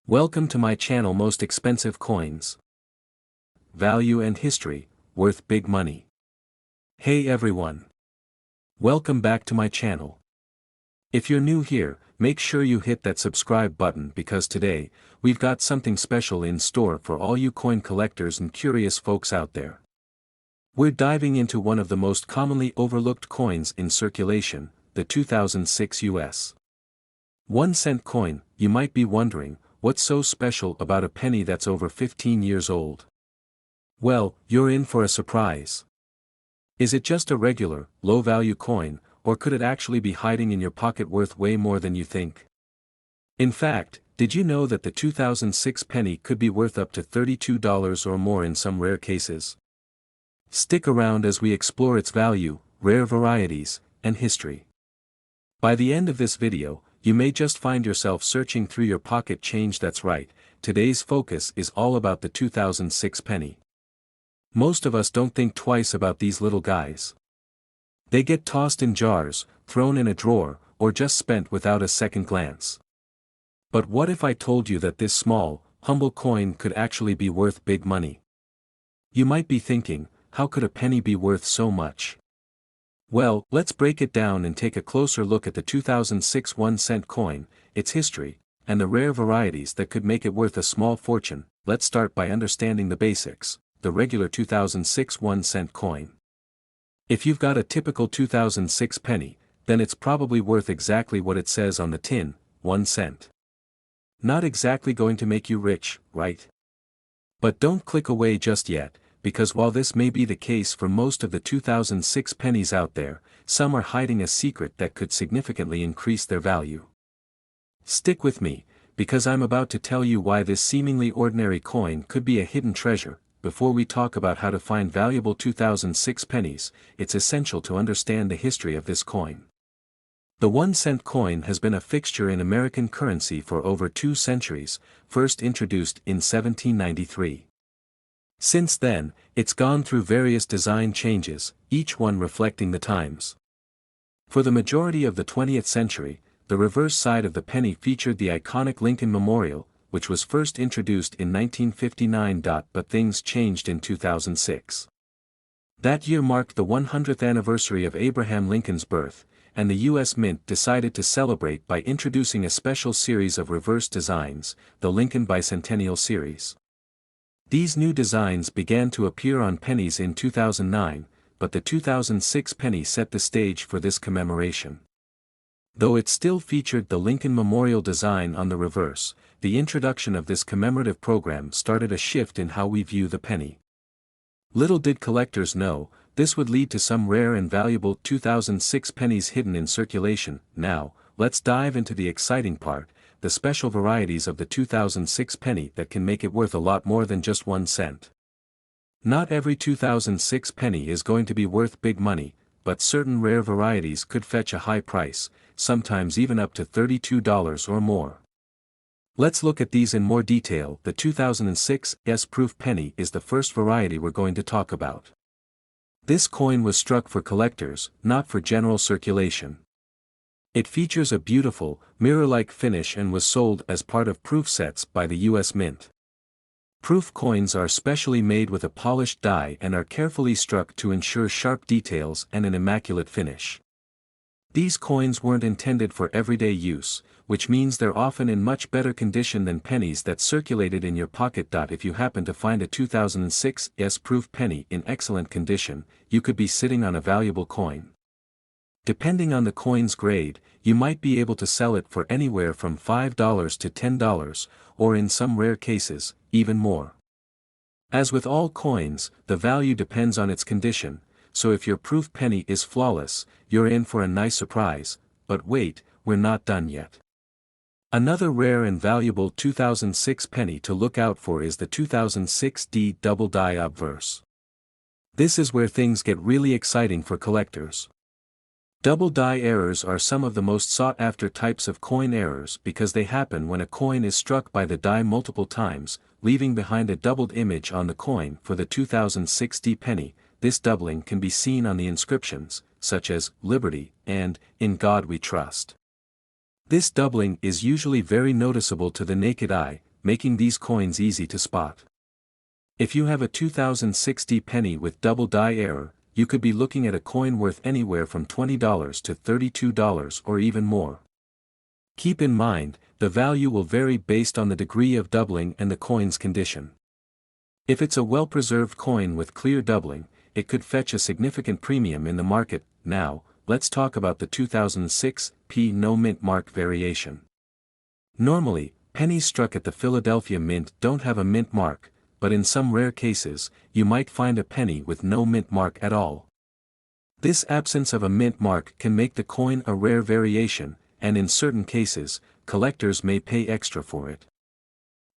Welcome to my channel. Most expensive coins. Value and history, worth big money. Hey everyone. Welcome back to my channel. If you're new here, make sure you hit that subscribe button because today, we've got something special in store for all you coin collectors and curious folks out there. We're diving into one of the most commonly overlooked coins in circulation, the 2006 US 1-cent coin. You might be wondering, what's so special about a penny that's over 15 years old? Well, you're in for a surprise. Is it just a regular, low-value coin, or could it actually be hiding in your pocket worth way more than you think? In fact, did you know that the 2006 penny could be worth up to $32 or more in some rare cases? Stick around as we explore its value, rare varieties, and history. By the end of this video, you may just find yourself searching through your pocket change. That's right, today's focus is all about the 2006 penny. Most of us don't think twice about these little guys. They get tossed in jars, thrown in a drawer, or just spent without a second glance. But what if I told you that this small, humble coin could actually be worth big money? You might be thinking, how could a penny be worth so much? Well, let's break it down and take a closer look at the 2006 1-cent coin, its history, and the rare varieties that could make it worth a small fortune. Let's start by understanding the basics, the regular 2006 1-cent coin. If you've got a typical 2006 penny, then it's probably worth exactly what it says on the tin, 1 cent. Not exactly going to make you rich, right? But don't click away just yet, because while this may be the case for most of the 2006 pennies out there, some are hiding a secret that could significantly increase their value. Stick with me, because I'm about to tell you why this seemingly ordinary coin could be a hidden treasure. Before we talk about how to find valuable 2006 pennies, it's essential to understand the history of this coin. The 1-cent coin has been a fixture in American currency for over 2 centuries, first introduced in 1793. Since then, it's gone through various design changes, each one reflecting the times. For the majority of the 20th century, the reverse side of the penny featured the iconic Lincoln Memorial, which was first introduced in 1959. But things changed in 2006. That year marked the 100th anniversary of Abraham Lincoln's birth, and the U.S. Mint decided to celebrate by introducing a special series of reverse designs, the Lincoln Bicentennial Series. These new designs began to appear on pennies in 2009, but the 2006 penny set the stage for this commemoration. Though it still featured the Lincoln Memorial design on the reverse, the introduction of this commemorative program started a shift in how we view the penny. Little did collectors know, this would lead to some rare and valuable 2006 pennies hidden in circulation. Now, let's dive into the exciting part, the special varieties of the 2006 penny that can make it worth a lot more than just 1 cent. Not every 2006 penny is going to be worth big money, but certain rare varieties could fetch a high price, sometimes even up to $32 or more. Let's look at these in more detail. The 2006 S-proof penny is the first variety we're going to talk about. This coin was struck for collectors, not for general circulation. It features a beautiful, mirror-like finish and was sold as part of proof sets by the U.S. Mint. Proof coins are specially made with a polished die and are carefully struck to ensure sharp details and an immaculate finish. These coins weren't intended for everyday use, which means they're often in much better condition than pennies that circulated in your pocket. If you happen to find a 2006 S-proof penny in excellent condition, you could be sitting on a valuable coin. Depending on the coin's grade, you might be able to sell it for anywhere from $5 to $10, or in some rare cases, even more. As with all coins, the value depends on its condition, so if your proof penny is flawless, you're in for a nice surprise. But wait, we're not done yet. Another rare and valuable 2006 penny to look out for is the 2006 D double die obverse. This is where things get really exciting for collectors. Double die errors are some of the most sought-after types of coin errors because they happen when a coin is struck by the die multiple times, leaving behind a doubled image on the coin. For the 2006 D penny, this doubling can be seen on the inscriptions, such as Liberty and In God We Trust. This doubling is usually very noticeable to the naked eye, making these coins easy to spot. If you have a 2060 penny with double die error, you could be looking at a coin worth anywhere from $20 to $32 or even more. Keep in mind, the value will vary based on the degree of doubling and the coin's condition. If it's a well-preserved coin with clear doubling, it could fetch a significant premium in the market. Now, let's talk about the 2006 P no mint mark variation. Normally, pennies struck at the Philadelphia Mint don't have a mint mark, but in some rare cases, you might find a penny with no mint mark at all. This absence of a mint mark can make the coin a rare variation, and in certain cases, collectors may pay extra for it.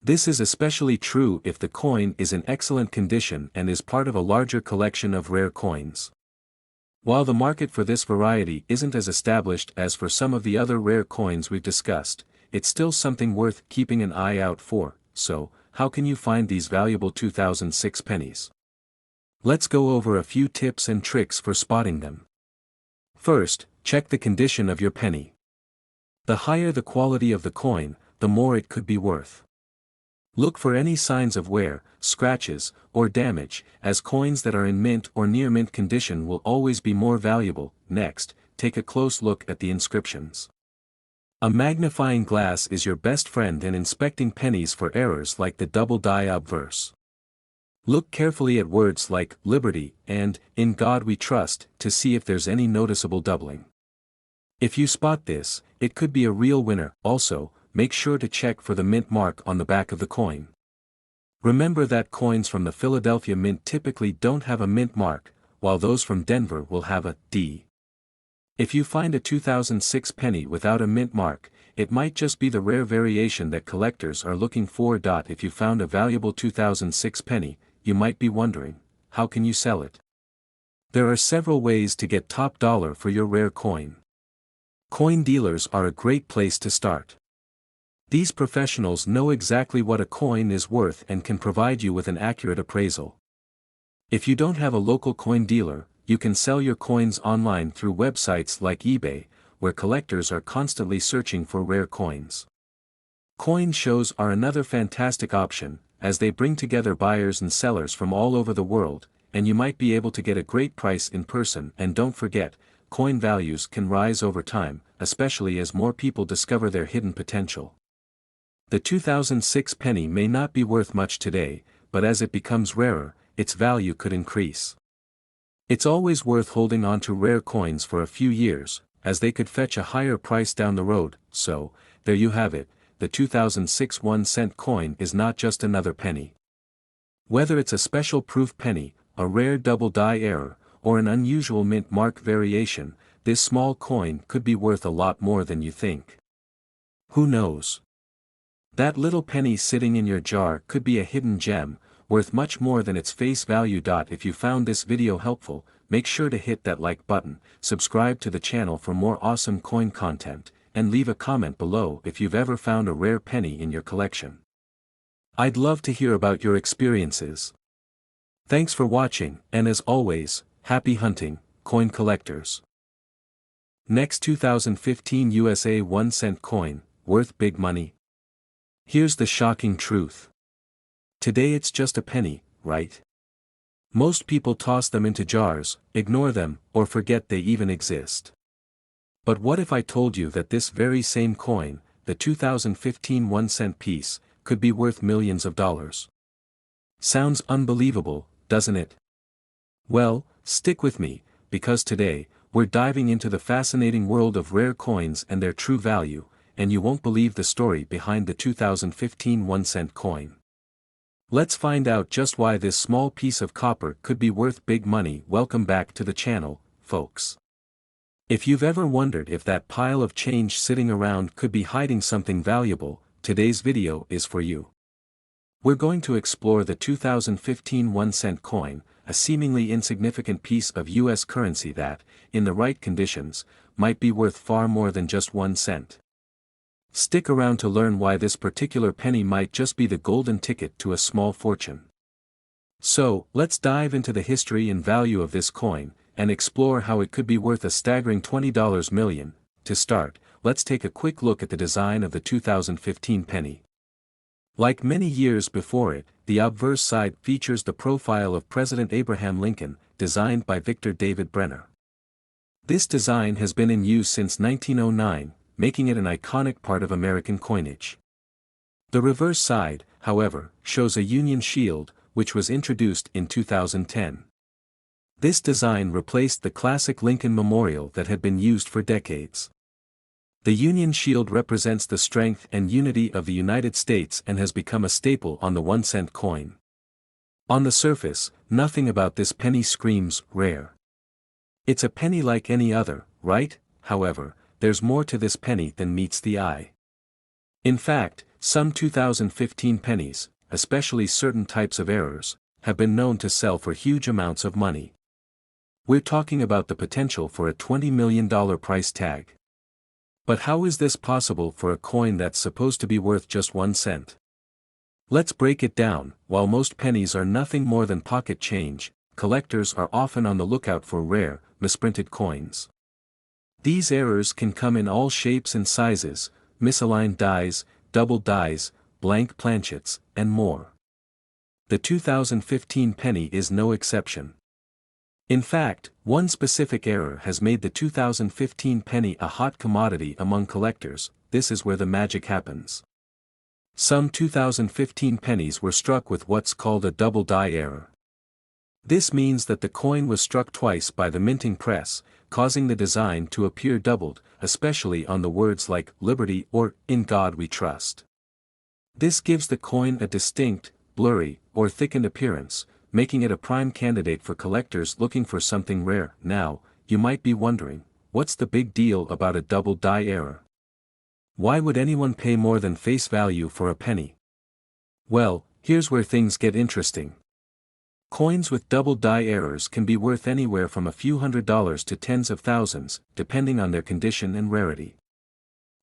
This is especially true if the coin is in excellent condition and is part of a larger collection of rare coins. While the market for this variety isn't as established as for some of the other rare coins we've discussed, it's still something worth keeping an eye out for. So, how can you find these valuable 2006 pennies? Let's go over a few tips and tricks for spotting them. First, check the condition of your penny. The higher the quality of the coin, the more it could be worth. Look for any signs of wear, scratches, or damage, as coins that are in mint or near mint condition will always be more valuable. Next, take a close look at the inscriptions. A magnifying glass is your best friend in inspecting pennies for errors like the double die obverse. Look carefully at words like liberty and in God we trust to see if there's any noticeable doubling. If you spot this, it could be a real winner. Also, make sure to check for the mint mark on the back of the coin. Remember that coins from the Philadelphia Mint typically don't have a mint mark, while those from Denver will have a D. If you find a 2006 penny without a mint mark, it might just be the rare variation that collectors are looking for. If you found a valuable 2006 penny, you might be wondering, how can you sell it? There are several ways to get top dollar for your rare coin. Coin dealers are a great place to start. These professionals know exactly what a coin is worth and can provide you with an accurate appraisal. If you don't have a local coin dealer, you can sell your coins online through websites like eBay, where collectors are constantly searching for rare coins. Coin shows are another fantastic option, as they bring together buyers and sellers from all over the world, and you might be able to get a great price in person. And don't forget, coin values can rise over time, especially as more people discover their hidden potential. The 2006 penny may not be worth much today, but as it becomes rarer, its value could increase. It's always worth holding on to rare coins for a few years, as they could fetch a higher price down the road. So, there you have it, the 2006 1-cent coin is not just another penny. Whether it's a special proof penny, a rare double die error, or an unusual mint mark variation, this small coin could be worth a lot more than you think. Who knows? That little penny sitting in your jar could be a hidden gem, worth much more than its face value. If you found this video helpful, make sure to hit that like button, subscribe to the channel for more awesome coin content, and leave a comment below if you've ever found a rare penny in your collection. I'd love to hear about your experiences. Thanks for watching, and as always, happy hunting, coin collectors. Next, 2015 USA 1-cent coin, worth big money? Here's the shocking truth. Today it's just a penny, right? Most people toss them into jars, ignore them, or forget they even exist. But what if I told you that this very same coin, the 2015 1-cent piece, could be worth millions of dollars? Sounds unbelievable, doesn't it? Well, stick with me, because today, we're diving into the fascinating world of rare coins and their true value, and you won't believe the story behind the 2015 1-cent coin. Let's find out just why this small piece of copper could be worth big money. Welcome back to the channel, folks. If you've ever wondered if that pile of change sitting around could be hiding something valuable, today's video is for you. We're going to explore the 2015 1-cent coin, a seemingly insignificant piece of US currency that, in the right conditions, might be worth far more than just 1 cent. Stick around to learn why this particular penny might just be the golden ticket to a small fortune. So, let's dive into the history and value of this coin, and explore how it could be worth a staggering $20 million. To start, let's take a quick look at the design of the 2015 penny. Like many years before it, the obverse side features the profile of President Abraham Lincoln, designed by Victor David Brenner. This design has been in use since 1909, making it an iconic part of American coinage. The reverse side, however, shows a Union shield, which was introduced in 2010. This design replaced the classic Lincoln Memorial that had been used for decades. The Union shield represents the strength and unity of the United States and has become a staple on the 1-cent coin. On the surface, nothing about this penny screams rare. It's a penny like any other, right? However, there's more to this penny than meets the eye. In fact, some 2015 pennies, especially certain types of errors, have been known to sell for huge amounts of money. We're talking about the potential for a $20 million price tag. But how is this possible for a coin that's supposed to be worth just 1 cent? Let's break it down. While most pennies are nothing more than pocket change, collectors are often on the lookout for rare, misprinted coins. These errors can come in all shapes and sizes: misaligned dies, double dies, blank planchets, and more. The 2015 penny is no exception. In fact, one specific error has made the 2015 penny a hot commodity among collectors. This is where the magic happens. Some 2015 pennies were struck with what's called a double die error. This means that the coin was struck twice by the minting press, causing the design to appear doubled, especially on the words like "Liberty" or "In God We Trust." This gives the coin a distinct, blurry, or thickened appearance, making it a prime candidate for collectors looking for something rare. Now, you might be wondering, what's the big deal about a double die error? Why would anyone pay more than face value for a penny? Well, here's where things get interesting. Coins with double die errors can be worth anywhere from a few $100s to tens of thousands, depending on their condition and rarity.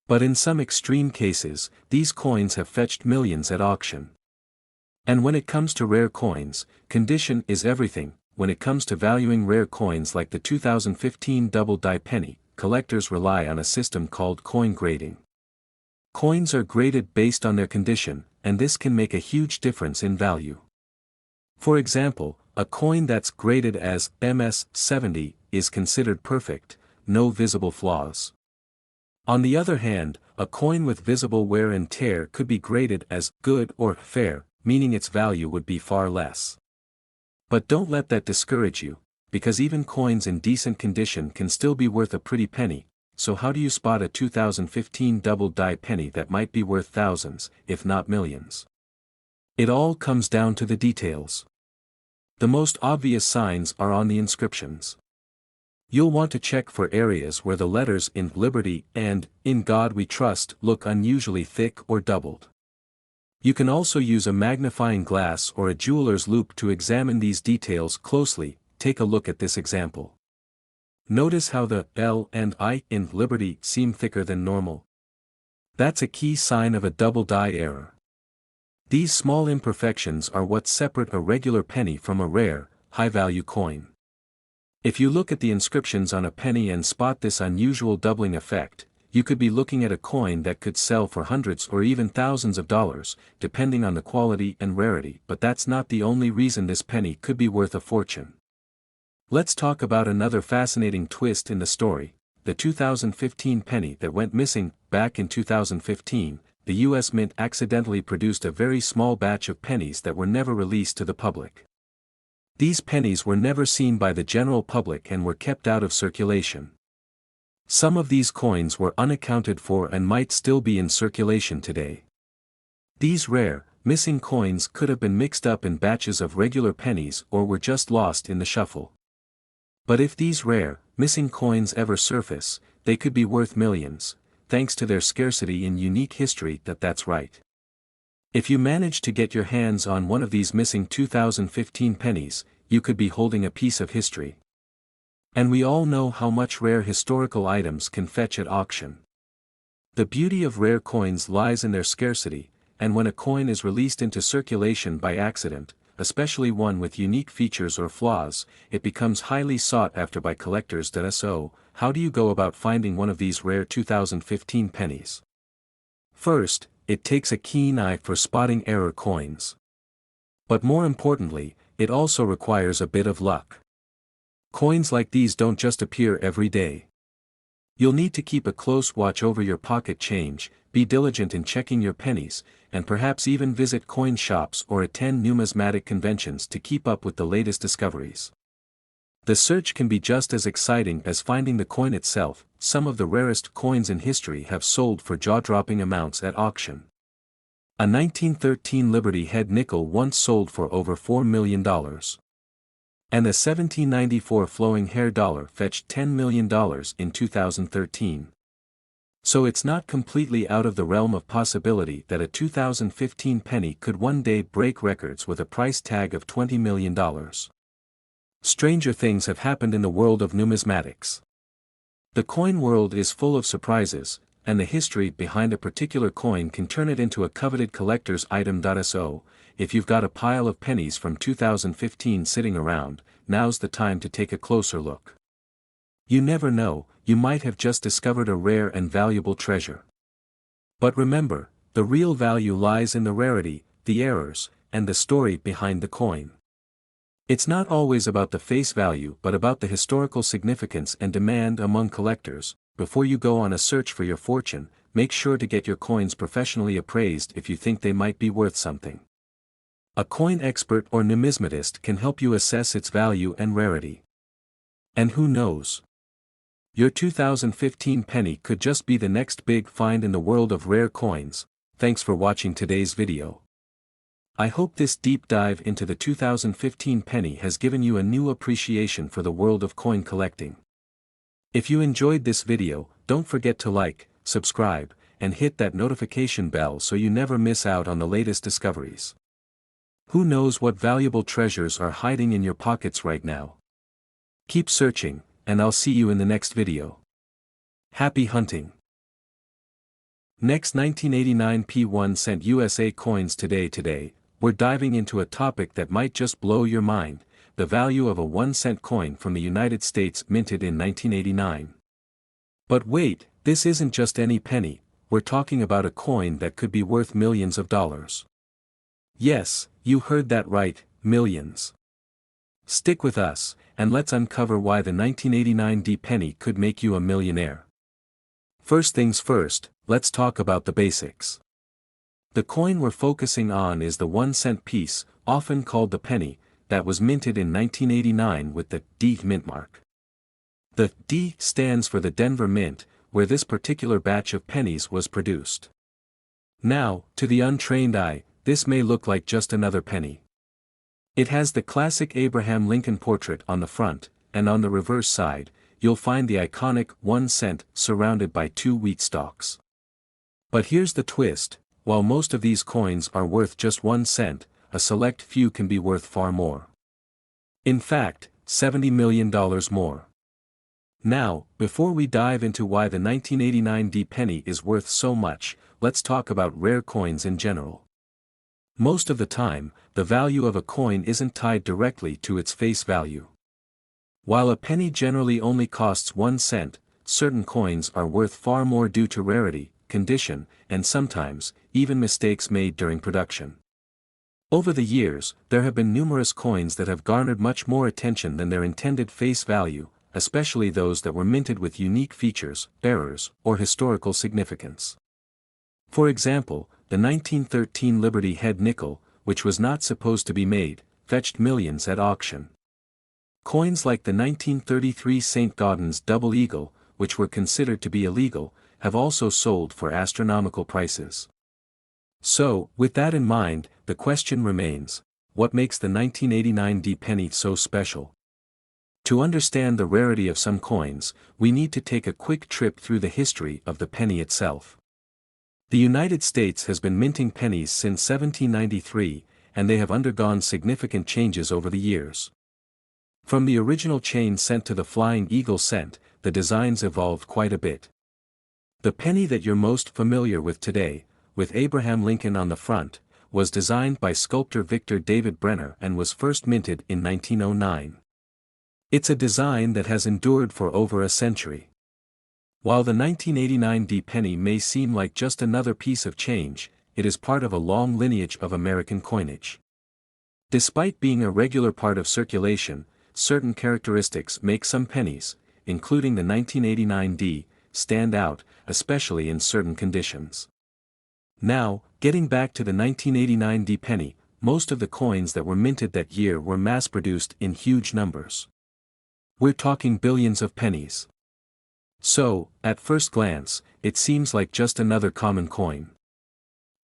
But in some extreme cases, these coins have fetched millions at auction. And when it comes to rare coins, condition is everything. When it comes to valuing rare coins like the 2015 double die penny, collectors rely on a system called coin grading. Coins are graded based on their condition, and this can make a huge difference in value. For example, a coin that's graded as MS 70 is considered perfect, no visible flaws. On the other hand, a coin with visible wear and tear could be graded as good or fair, meaning its value would be far less. But don't let that discourage you, because even coins in decent condition can still be worth a pretty penny. So how do you spot a 2015 double die penny that might be worth thousands, if not millions? It all comes down to the details. The most obvious signs are on the inscriptions. You'll want to check for areas where the letters in Liberty and In God We Trust look unusually thick or doubled. You can also use a magnifying glass or a jeweler's loupe to examine these details closely. Take a look at this example. Notice how the L and I in Liberty seem thicker than normal. That's a key sign of a double die error. These small imperfections are what separate a regular penny from a rare, high-value coin. If you look at the inscriptions on a penny and spot this unusual doubling effect, you could be looking at a coin that could sell for hundreds or even thousands of dollars, depending on the quality and rarity. But that's not the only reason this penny could be worth a fortune. Let's talk about another fascinating twist in the story: the 2015 penny that went missing. Back in 2015, the U.S. Mint accidentally produced a very small batch of pennies that were never released to the public. These pennies were never seen by the general public and were kept out of circulation. Some of these coins were unaccounted for and might still be in circulation today. These rare, missing coins could have been mixed up in batches of regular pennies or were just lost in the shuffle. But if these rare, missing coins ever surface, they could be worth millions, thanks to their scarcity and unique history. That's right. If you manage to get your hands on one of these missing 2015 pennies, you could be holding a piece of history. And we all know how much rare historical items can fetch at auction. The beauty of rare coins lies in their scarcity, and when a coin is released into circulation by accident, especially one with unique features or flaws, it becomes highly sought after by collectors. So, how do you go about finding one of these rare 2015 pennies? First, it takes a keen eye for spotting error coins. But more importantly, it also requires a bit of luck. Coins like these don't just appear every day. You'll need to keep a close watch over your pocket change, be diligent in checking your pennies, and perhaps even visit coin shops or attend numismatic conventions to keep up with the latest discoveries. The search can be just as exciting as finding the coin itself. Some of the rarest coins in history have sold for jaw-dropping amounts at auction. A 1913 Liberty Head nickel once sold for over $4 million. And the 1794 flowing hair dollar fetched $10 million in 2013. So it's not completely out of the realm of possibility that a 2015 penny could one day break records with a price tag of $20 million. Stranger things have happened in the world of numismatics. The coin world is full of surprises, and the history behind a particular coin can turn it into a coveted collector's item. So, if you've got a pile of pennies from 2015 sitting around, now's the time to take a closer look. You never know, you might have just discovered a rare and valuable treasure. But remember, the real value lies in the rarity, the errors, and the story behind the coin. It's not always about the face value but about the historical significance and demand among collectors. Before you go on a search for your fortune, make sure to get your coins professionally appraised if you think they might be worth something. A coin expert or numismatist can help you assess its value and rarity. And who knows? Your 2015 penny could just be the next big find in the world of rare coins. Thanks for watching today's video. I hope this deep dive into the 2015 penny has given you a new appreciation for the world of coin collecting. If you enjoyed this video, don't forget to like, subscribe, and hit that notification bell so you never miss out on the latest discoveries. Who knows what valuable treasures are hiding in your pockets right now? Keep searching, and I'll see you in the next video. Happy hunting! Next, 1989 P1 cent USA coins. Today, we're diving into a topic that might just blow your mind: the value of a 1-cent coin from the United States minted in 1989. But wait, this isn't just any penny, we're talking about a coin that could be worth millions of dollars. Yes, you heard that right, millions. Stick with us, and let's uncover why the 1989 D penny could make you a millionaire. First things first, let's talk about the basics. The coin we're focusing on is the 1-cent piece, often called the penny, that was minted in 1989 with the D mint mark. The D stands for the Denver Mint, where this particular batch of pennies was produced. Now, to the untrained eye, this may look like just another penny. It has the classic Abraham Lincoln portrait on the front, and on the reverse side, you'll find the iconic 1 cent surrounded by 2 wheat stalks. But here's the twist: while most of these coins are worth just 1 cent, a select few can be worth far more. In fact, $70 million more. Now, before we dive into why the 1989 D penny is worth so much, let's talk about rare coins in general. Most of the time, the value of a coin isn't tied directly to its face value. While a penny generally only costs 1 cent, certain coins are worth far more due to rarity, condition, and sometimes, even mistakes made during production. Over the years, there have been numerous coins that have garnered much more attention than their intended face value, especially those that were minted with unique features, errors, or historical significance. For example, the 1913 Liberty Head nickel, which was not supposed to be made, fetched millions at auction. Coins like the 1933 St. Gaudens Double Eagle, which were considered to be illegal, have also sold for astronomical prices. So, with that in mind, the question remains: what makes the 1989 D penny so special? To understand the rarity of some coins, we need to take a quick trip through the history of the penny itself. The United States has been minting pennies since 1793, and they have undergone significant changes over the years. From the original chain cent to the Flying Eagle cent, the designs evolved quite a bit. The penny that you're most familiar with today, with Abraham Lincoln on the front, was designed by sculptor Victor David Brenner and was first minted in 1909. It's a design that has endured for over a century. While the 1989 D penny may seem like just another piece of change, it is part of a long lineage of American coinage. Despite being a regular part of circulation, certain characteristics make some pennies, including the 1989 D, stand out, especially in certain conditions. Now, getting back to the 1989 D penny, most of the coins that were minted that year were mass-produced in huge numbers. We're talking billions of pennies. So, at first glance, it seems like just another common coin.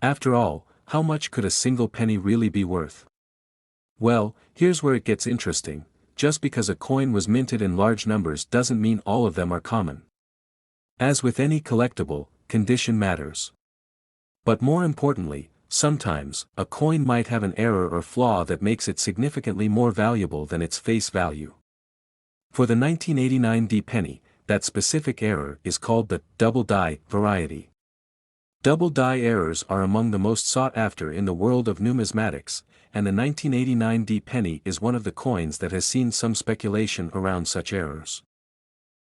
After all, how much could a single penny really be worth? Well, here's where it gets interesting. Just because a coin was minted in large numbers doesn't mean all of them are common. As with any collectible, condition matters. But more importantly, sometimes, a coin might have an error or flaw that makes it significantly more valuable than its face value. For the 1989 D penny, that specific error is called the double die variety. Double die errors are among the most sought after in the world of numismatics, and the 1989 D penny is one of the coins that has seen some speculation around such errors.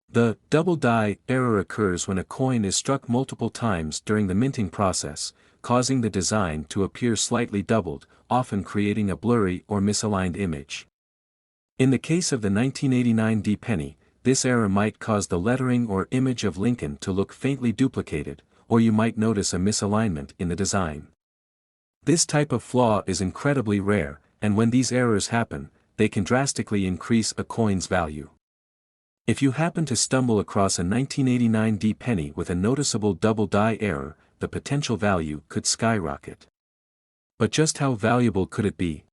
The double die error occurs when a coin is struck multiple times during the minting process, causing the design to appear slightly doubled, often creating a blurry or misaligned image. In the case of the 1989 D penny, this error might cause the lettering or image of Lincoln to look faintly duplicated, or you might notice a misalignment in the design. This type of flaw is incredibly rare, and when these errors happen, they can drastically increase a coin's value. If you happen to stumble across a 1989 D penny with a noticeable double die error, the potential value could skyrocket. But just how valuable could it be?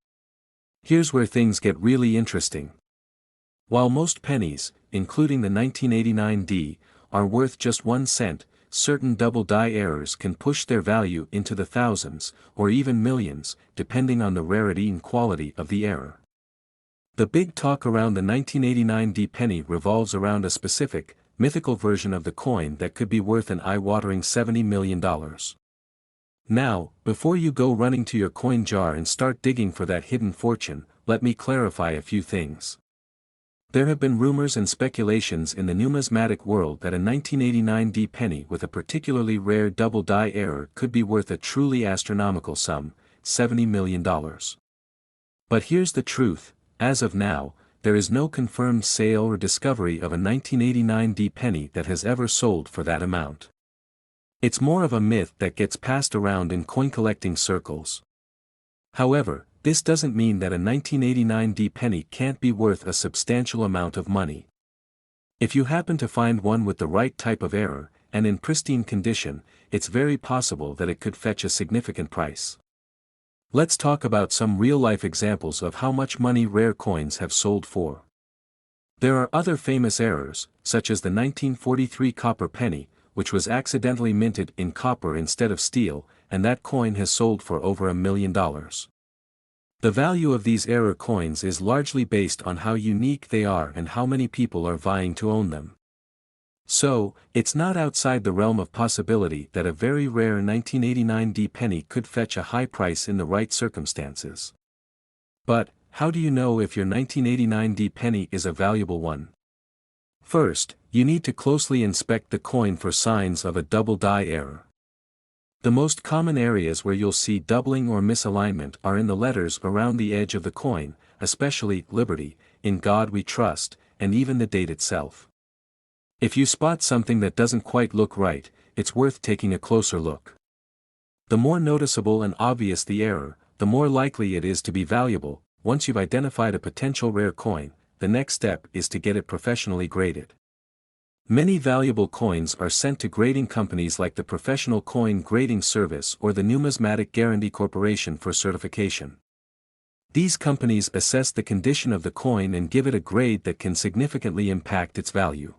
Here's where things get really interesting. While most pennies, including the 1989 D, are worth just 1 cent, certain double die errors can push their value into the thousands, or even millions, depending on the rarity and quality of the error. The big talk around the 1989 D penny revolves around a specific, mythical version of the coin that could be worth an eye-watering $70 million. Now, before you go running to your coin jar and start digging for that hidden fortune, let me clarify a few things. There have been rumors and speculations in the numismatic world that a 1989 D penny with a particularly rare double die error could be worth a truly astronomical sum, $70 million. But here's the truth. As of now, there is no confirmed sale or discovery of a 1989 D penny that has ever sold for that amount. It's more of a myth that gets passed around in coin collecting circles. However, this doesn't mean that a 1989 D penny can't be worth a substantial amount of money. If you happen to find one with the right type of error, and in pristine condition, it's very possible that it could fetch a significant price. Let's talk about some real-life examples of how much money rare coins have sold for. There are other famous errors, such as the 1943 copper penny, which was accidentally minted in copper instead of steel, and that coin has sold for over $1 million. The value of these error coins is largely based on how unique they are and how many people are vying to own them. So, it's not outside the realm of possibility that a very rare 1989 D penny could fetch a high price in the right circumstances. But, how do you know if your 1989 D penny is a valuable one? First, you need to closely inspect the coin for signs of a double die error. The most common areas where you'll see doubling or misalignment are in the letters around the edge of the coin, especially Liberty, In God We Trust, and even the date itself. If you spot something that doesn't quite look right, it's worth taking a closer look. The more noticeable and obvious the error, the more likely it is to be valuable. Once you've identified a potential rare coin, the next step is to get it professionally graded. Many valuable coins are sent to grading companies like the Professional Coin Grading Service or the Numismatic Guarantee Corporation for certification. These companies assess the condition of the coin and give it a grade that can significantly impact its value.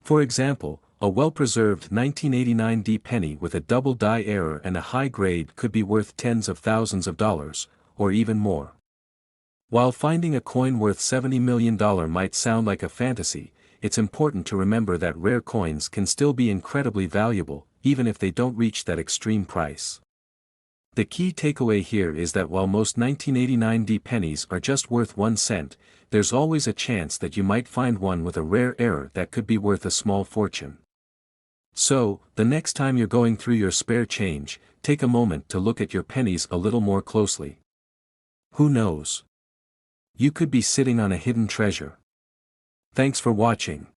For example, a well-preserved 1989 D penny with a double die error and a high grade could be worth tens of thousands of dollars, or even more. While finding a coin worth $70 million might sound like a fantasy, it's important to remember that rare coins can still be incredibly valuable, even if they don't reach that extreme price. The key takeaway here is that while most 1989 D pennies are just worth 1 cent, there's always a chance that you might find one with a rare error that could be worth a small fortune. So, the next time you're going through your spare change, take a moment to look at your pennies a little more closely. Who knows? You could be sitting on a hidden treasure. Thanks for watching.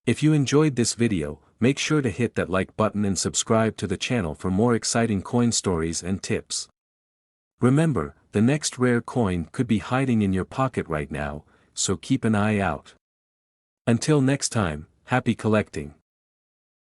If you enjoyed this video, make sure to hit that like button and subscribe to the channel for more exciting coin stories and tips. Remember, the next rare coin could be hiding in your pocket right now, so keep an eye out. Until next time, happy collecting.